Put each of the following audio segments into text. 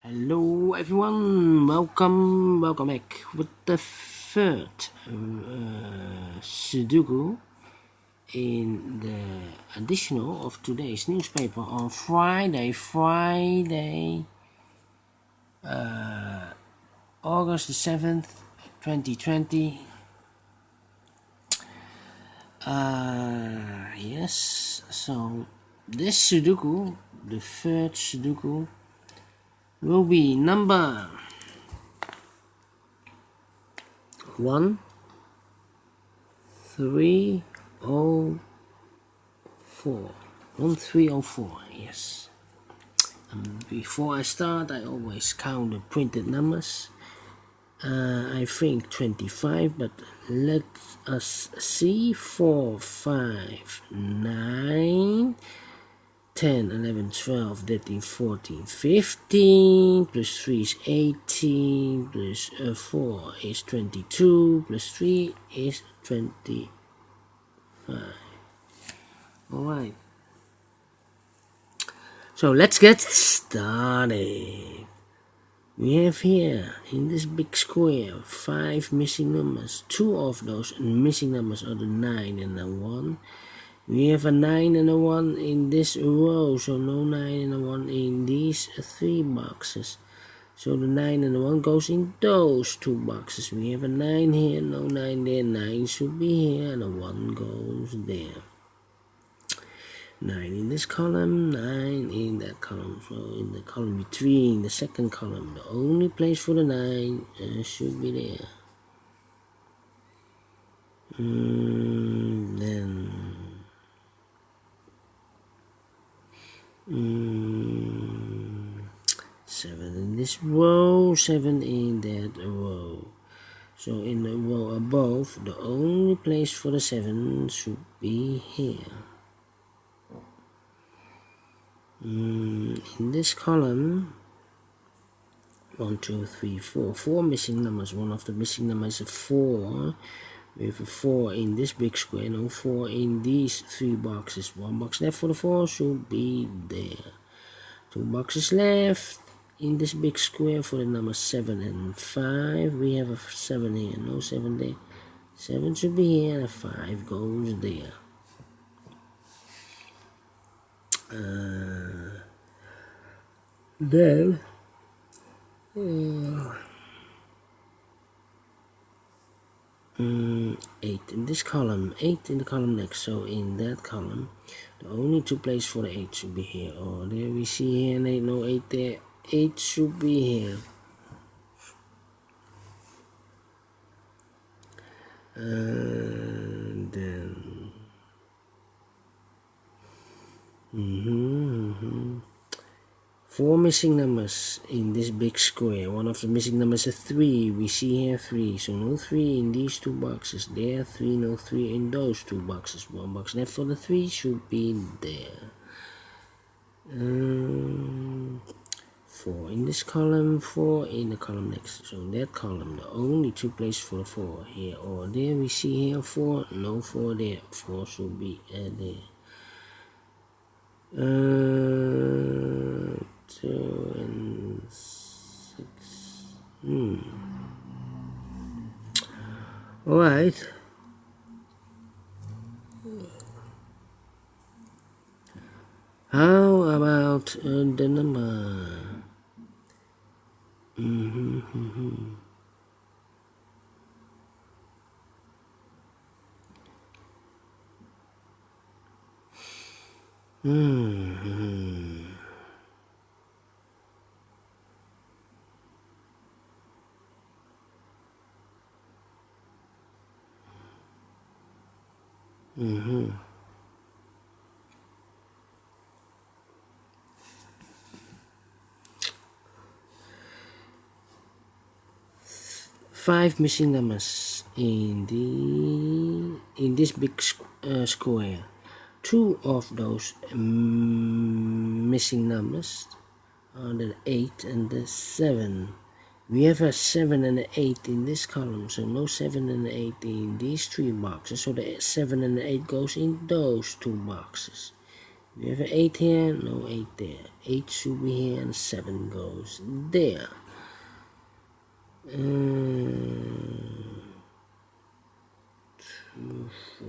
Hello everyone, welcome back with the third Sudoku in the additional of today's newspaper on Friday, August the 7th, 2020. Yes, so this Sudoku, the third Sudoku, will be number 1304. 1304, yes. Before I start, I always count the printed numbers. I think 25, but let us see. 4, 5, 9, 10, 11, 12, 13, 14, 15, plus 3 is 18, plus 4 is 22, plus 3 is 25. Alright. So let's get started. We have here, in this big square, 5 missing numbers. 2 of those missing numbers are the 9 and the 1. We have a 9 and a 1 in this row, so no 9 and a 1 in these 3 boxes. So the 9 and the 1 goes in those 2 boxes. We have a 9 here, no 9 there. 9 should be here, and a 1 goes there. 9 in this column, 9 in that column. So in the column between the second column, the only place for the 9 should be there. Then 7 in this row, 7 in that row. So in the row above, the only place for the 7 should be here. In this column, 1, 2, 3, 4, 4 missing numbers. One of the missing numbers is a 4. We have a 4 in this big square, no 4 in these 3 boxes. 1 box left for the 4 should be there. 2 boxes left in this big square for the numbers 7 and 5. We have a 7 here, no 7 there. 7 should be here, and a 5 goes there. Then 8 in this column, 8 in the column next. So in that column, the only 2 places for the 8 should be here. Oh, there we see here an 8, no 8 there. 8 should be here. And then 4 missing numbers in this big square. One of the missing numbers is 3. We see here 3. So no 3 in these 2 boxes. There 3, no 3 in those 2 boxes. 1 box left for the 3 should be there. 4 in this column, 4 in the column next. So in that column, the only 2 places for the 4 here or there. We see here 4, no 4 there. 4 should be there. 2 and 6. Alright. How about the number? Five missing numbers in this big square. 2 of those missing numbers are the 8 and the 7. We have a 7 and an 8 in this column, so no 7 and 8 in these 3 boxes. So the 7 and the 8 goes in those 2 boxes. We have an 8 here, no 8 there. 8 should be here and 7 goes there. 2, 4,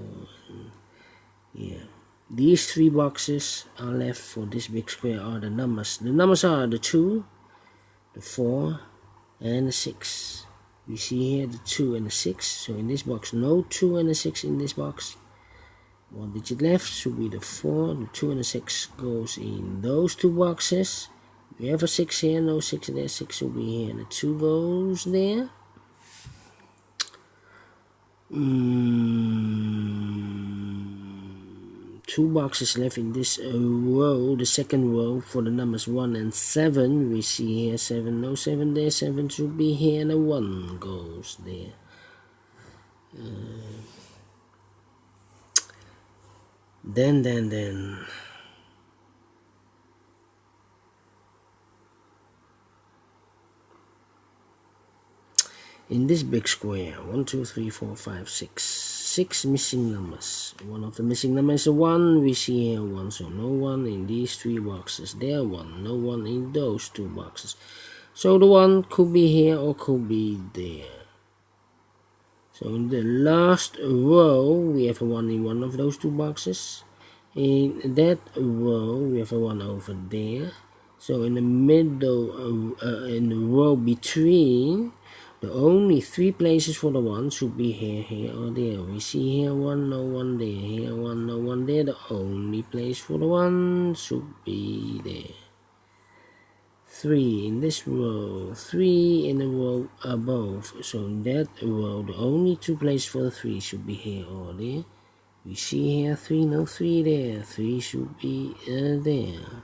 yeah. These 3 boxes are left for this big square are the numbers. The numbers are the 2, the 4, and the 6. We see here the 2 and the 6. So in this box, no 2 and the 6 in this box. 1 digit left should be the 4. The 2 and the 6 goes in those 2 boxes. We have a 6 here, no 6 there. 6 will be here, and the 2 goes there. 2 boxes left in this row, the second row for the numbers 1 and 7. We see here 7, no 7 there. 7 should be here, and a 1 goes there. Then in this big square, 1, 2, 3, 4, 5, 6. 6 missing numbers. One of the missing numbers is a 1. We see here 1, so no 1 in these 3 boxes. There 1, no 1 in those 2 boxes. So the 1 could be here or could be there. So in the last row, we have a 1 in one of those 2 boxes. In that row, we have a 1 over there. So in the middle, in the row between, the only 3 places for the 1 should be here, here, or there. We see here 1, no 1 there. Here 1, no 1 there. The only place for the 1 should be there. 3 in this row, 3 in the row above. So in that row, the only 2 places for the 3 should be here or there. We see here 3, no 3 there. 3 should be there.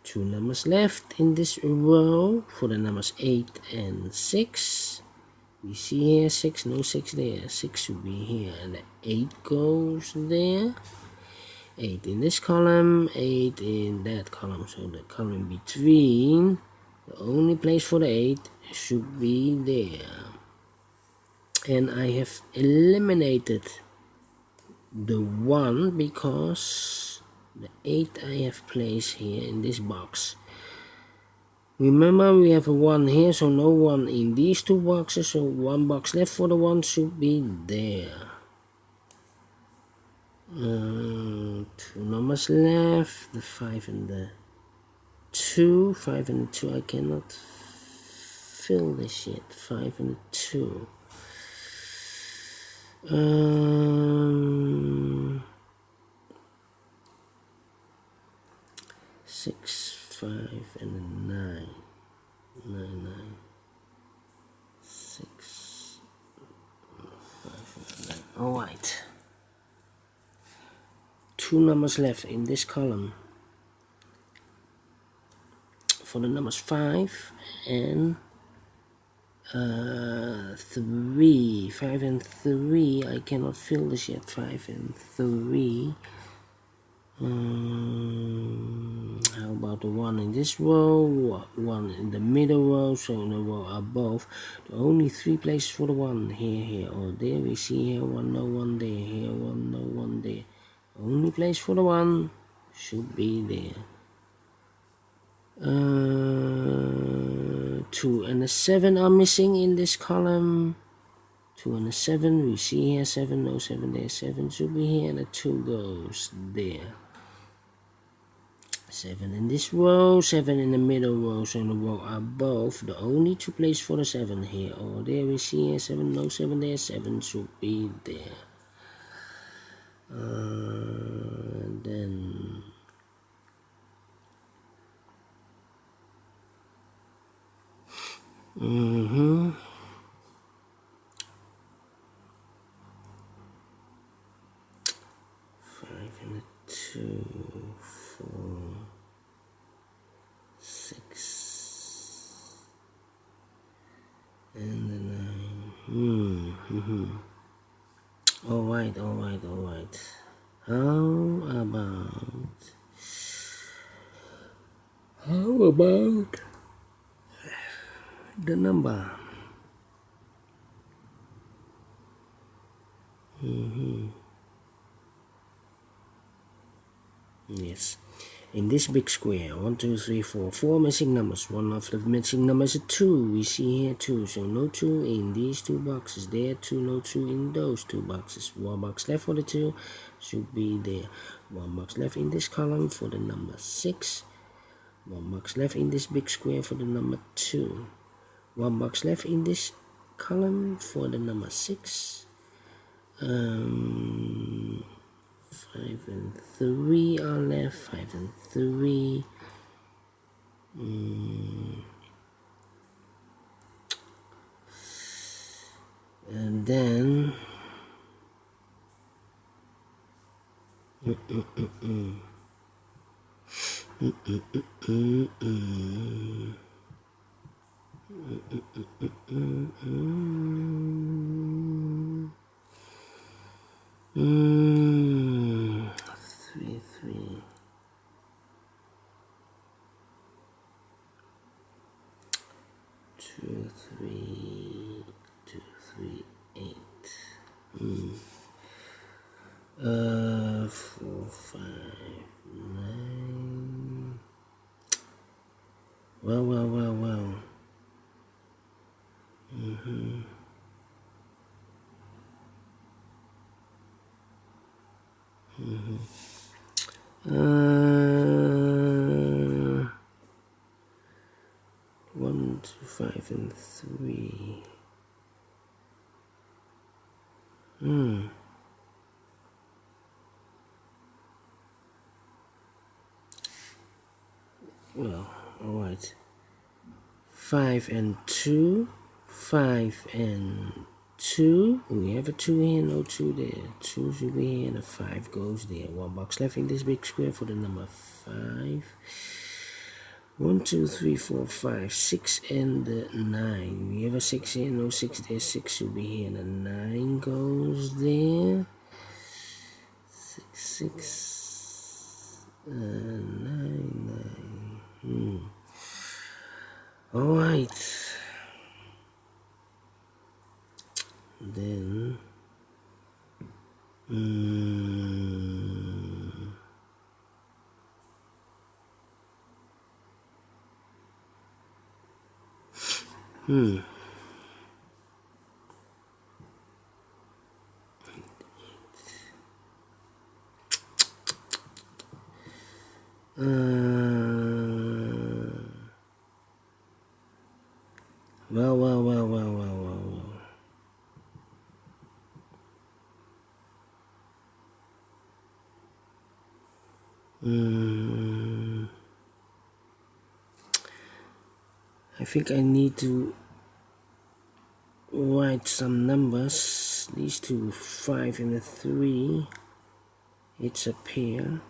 2 numbers left in this row for the numbers 8 and 6. We see here 6, no 6 there. 6 should be here, and the 8 goes there. 8 in this column, 8 in that column. So the column between, the only place for the 8 should be there. And I have eliminated the 1 because the 8 I have placed here in this box. Remember, we have a 1 here, so no 1 in these 2 boxes, so 1 box left for the 1 should be there. 2 numbers left, the 5 and the 2. 5 and the 2, I cannot fill this yet. 5 and the 2. 6, 5, and a 9. 9, 9. 6, 5, and 9. Alright. 2 numbers left in this column for the numbers 5 and 3. 5 and 3, I cannot fill this yet. 5 and 3. How about the 1 in this row, 1 in the middle row, so in the row above, the only 3 places for the 1, here, here, or there. We see here 1, no 1 there, here 1, no 1 there. Only place for the 1 should be there. 2 and a 7 are missing in this column. 2 and a 7, we see here 7, no 7 there. 7 should be here, and a 2 goes there. 7 in this row, 7 in the middle row, so in the row above, the only 2 places for the 7 here or there. We see here 7, no 7 there. 7 should be there. Then 5 and a 2, 4, 6, and the 9. Alright. How about the number Yes. In this big square, 1, 2, 3, 4, 4 missing numbers. One of the missing numbers is 2. We see here 2, so no 2 in these two boxes. There 2, no 2 in those two boxes. One box left for the 2 should be there. One box left in this column for the number 6. One box left in this big square for the number 2. One box left in this column for the number 6. 5 and 3 are left. 5 and 3. And then three, 2, 3, 2, 3, 8. 4, 5, 9. Well. One, 2, 5, and 3. Well, alright. 5 and 2. 5 and 2. We have a 2 here, no 2 there. 2 should be here, and a 5 goes there. One box left in this big square for the number 5. 1, 2, 3, 4, 5, 6, and 9. We have a 6 here, no 6 there. 6 should be here, and a 9 goes there. 6, 9. Alright. Then well. I think I need to write some numbers. These two, 5 and a 3. It's a pair.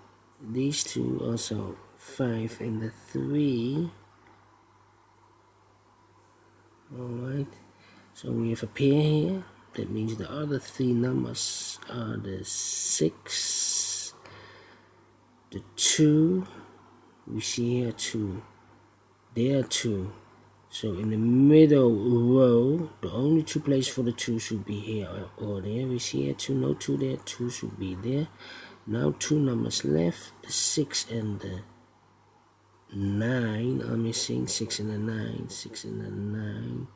These two also 5 and a 3. Alright, so we have a pair here. That means the other 3 numbers are the 6, the 2. We see here 2. There are 2. So in the middle row, the only 2 places for the 2 should be here or there. We see here 2, no 2 there. 2 should be there. Now 2 numbers left. The 6 and the 9 are missing. 6 and a 9. 6 and a 9.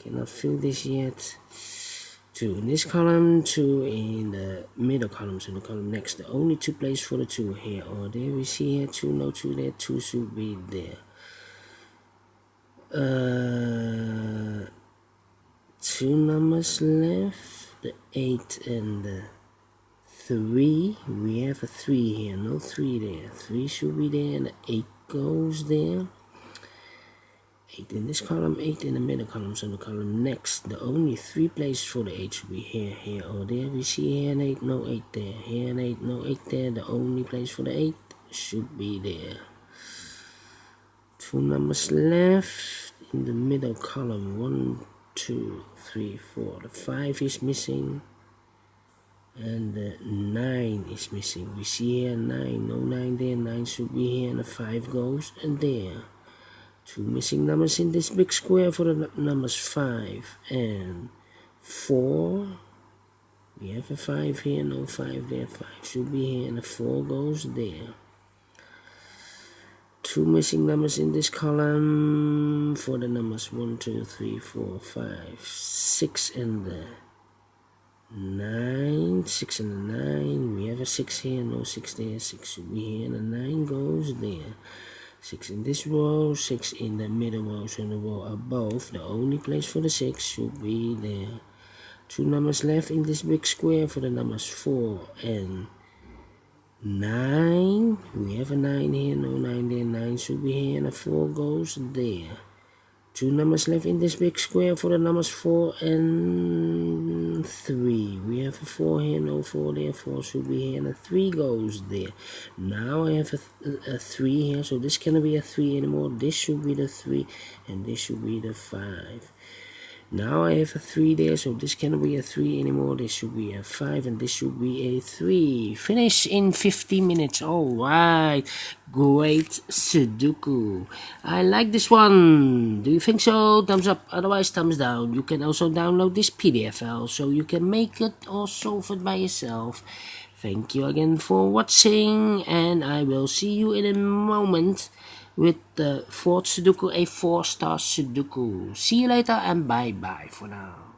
Cannot fill this yet. 2 in this column, 2 in the middle column, so the column next. The only 2 places for the 2 here or there. We see here 2, no 2 there. 2 should be there. 2 numbers left. The 8 and the 3. We have a 3 here, no 3 there. 3 should be there, and the 8 goes there. 8 in this column, 8 in the middle column, so the column next. The only 3 places for the 8 should be here or there. We see here an 8, no 8 there. Here an 8, no 8 there. The only place for the 8 should be there. 2 numbers left in the middle column. 1, 2, 3, 4. The 5 is missing. And the 9 is missing. We see here 9, no 9 there. 9 should be here, and the 5 goes and there. 2 missing numbers in this big square for the numbers 5 and 4. We have a 5 here, no 5 there. 5 should be here, and a 4 goes there. 2 missing numbers in this column for the numbers 1, 2, 3, 4, 5, 6 and the 9. 6 and the 9. We have a 6 here, no 6 there. 6 should be here, and the 9 goes there. 6 in this row, 6 in the middle row, so in the row above. The only place for the 6 should be there. 2 numbers left in this big square for the numbers 4 and 9. We have a 9 here, no 9 there. 9 should be here, and a 4 goes there. 2 numbers left in this big square for the numbers 4 and 3. We have a 4 here, no 4 there. 4 should be here, and a 3 goes there. Now I have a 3 here, so this cannot be a 3 anymore. This should be the 3, and this should be the 5. Now I have a 3 there, so this cannot be a 3 anymore. This should be a 5, and this should be a 3. Finish in 50 minutes. Alright, great Sudoku. I like this one. Do you think so? Thumbs up, otherwise thumbs down. You can also download this PDF file, so you can make it or solve it by yourself. Thank you again for watching, and I will see you in a moment with the fourth Sudoku, a 4-star Sudoku. See you later and bye bye for now.